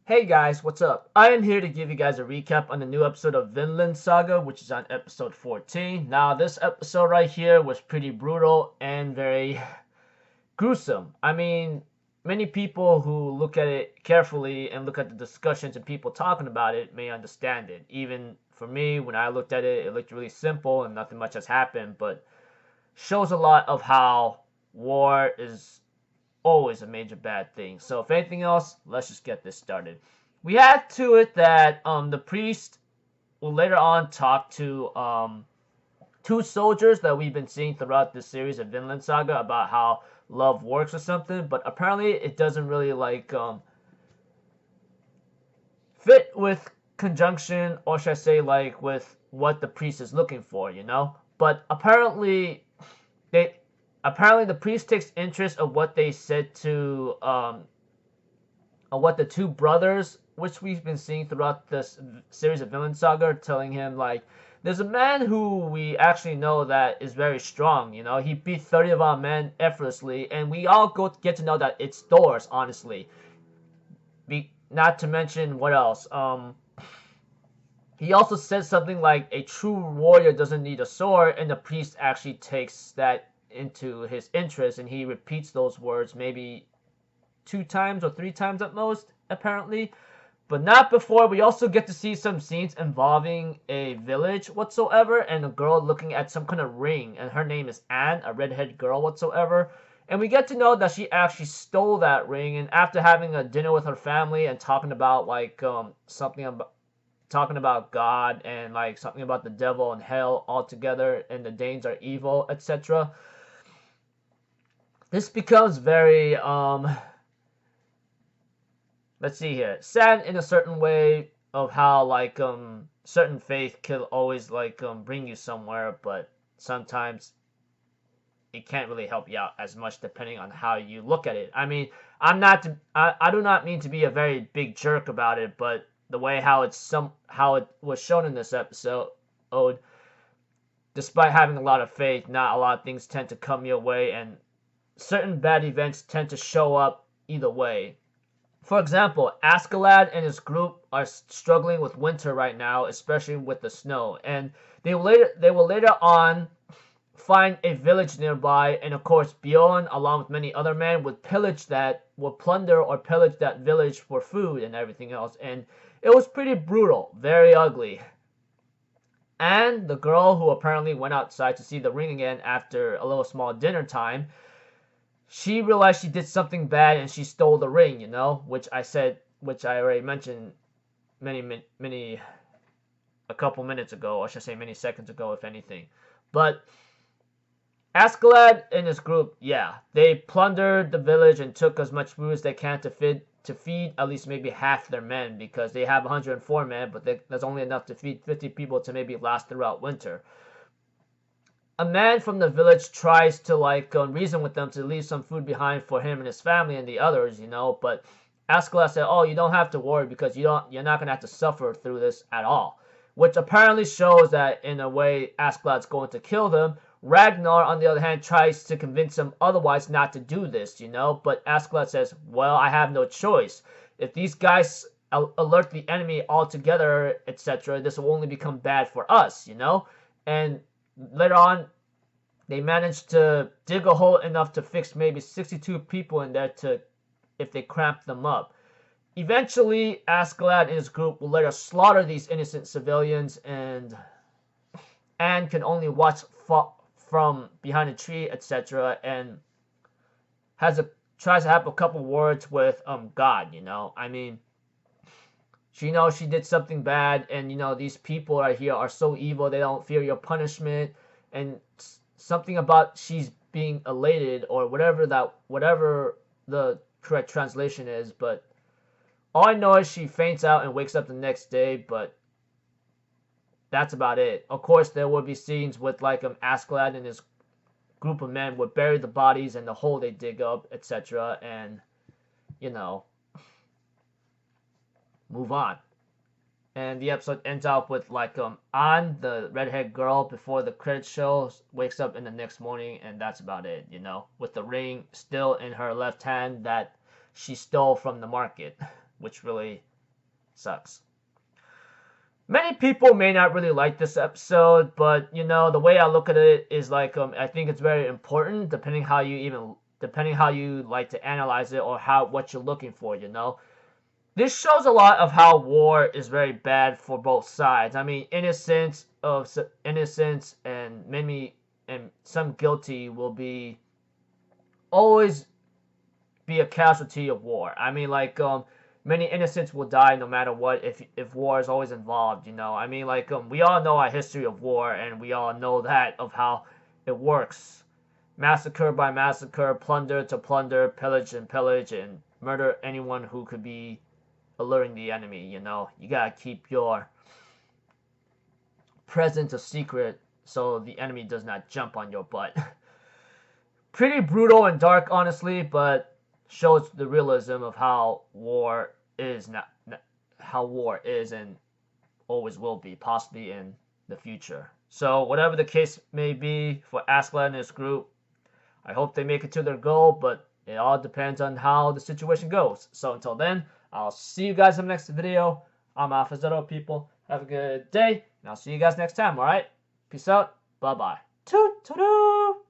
Hey guys, what's up? I am here to give you guys a recap on the new episode of Vinland Saga, which is on episode 14. Now, this episode right here was pretty brutal and very gruesome. I mean, many people who look at it carefully and look at the discussions and people talking about it may understand it. Even for me, when I looked at it, it looked really simple and nothing much has happened, but shows a lot of how war is always a major bad thing. So if anything else, let's just get this started. We had to it that the priest will later on talk to two soldiers that we've been seeing throughout this series of Vinland Saga about how love works or something, but apparently it doesn't really fit with conjunction, or should I say with what the priest is looking for. But they apparently the priest takes interest of what they said to what the two brothers, which we've been seeing throughout this series of Vinland Saga, are telling him like there's a man who we actually know that is very strong. He beat 30 of our men effortlessly, and we all get to know that it's Thor's. Honestly, not to mention what else. He also said something like a true warrior doesn't need a sword, and the priest actually takes that into his interest, and he repeats those words maybe two times or three times at most, apparently. But not before we also get to see some scenes involving a village whatsoever and a girl looking at some kind of ring, and her name is Anne, a redhead girl whatsoever. And we get to know that she actually stole that ring, and after having a dinner with her family and talking about talking about God and like something about the devil and hell altogether, and the Danes are evil, etc. This becomes very let's see here, sad in a certain way of how certain faith can always bring you somewhere, but sometimes it can't really help you out as much depending on how you look at it. I mean, I do not mean to be a very big jerk about it, but the way how it was shown in this episode, despite having a lot of faith, not a lot of things tend to come your way, and certain bad events tend to show up either way. For example, Askeladd and his group are struggling with winter right now, especially with the snow, and they will later on find a village nearby, and of course Bjorn, along with many other men, would plunder or pillage that village for food and everything else, and it was pretty brutal, very ugly. And the girl who apparently went outside to see the ring again after a little small dinner time, she realized she did something bad and she stole the ring, which I already mentioned many a couple minutes ago, or should I say many seconds ago, if anything. But Askeladd and his group, yeah, they plundered the village and took as much food as they can to feed at least maybe half their men, because they have 104 men, but there's only enough to feed 50 people to maybe last throughout winter. A man from the village tries to reason with them to leave some food behind for him and his family and the others. But Askeladd said, "Oh, you don't have to worry because you're not gonna have to suffer through this at all," which apparently shows that in a way Askeladd's going to kill them. Ragnar, on the other hand, tries to convince him otherwise not to do this. But Askeladd says, "Well, I have no choice. If these guys alert the enemy altogether, etc., this will only become bad for us. And later on, they managed to dig a hole enough to fix maybe 62 people in there if they cramped them up. Eventually, Askeladd and his group will later slaughter these innocent civilians, and Anne can only watch from behind a tree, etc., and tries to have a couple words with God. I mean, she knows she did something bad, and these people right here are so evil, they don't fear your punishment, and something about she's being elated, or whatever the correct translation is. But all I know is she faints out and wakes up the next day, but that's about it. Of course, there will be scenes with Askeladd and his group of men would bury the bodies in the hole they dig up, etc., and you know move on. And the episode ends up with An, the redhead girl, before the credits show, wakes up in the next morning, and that's about it. With the ring still in her left hand that she stole from the market, which really Sucks. Many people may not really like this episode, but you know, the way I look at it is like I think it's very important depending how you like to analyze it or what you're looking for, you know. This shows a lot of how war is very bad for both sides. I mean, innocence and some guilty will always be a casualty of war. I mean, like many innocents will die no matter what if war is always involved, you know. I mean, like we all know our history of war, and we all know that of how it works. Massacre by massacre, plunder to plunder, pillage and pillage, and murder anyone who could be alluring the enemy, you know. You gotta keep your presence a secret so the enemy does not jump on your butt. Pretty brutal and dark, honestly, but shows the realism of how war is and always will be, possibly in the future. So whatever the case may be for Askeladd and his group, I hope they make it to their goal, but it all depends on how the situation goes. So until then, I'll see you guys in the next video. I'm Alpha people. Have a good day, and I'll see you guys next time, alright? Peace out. Bye-bye. Toot-toot-toot!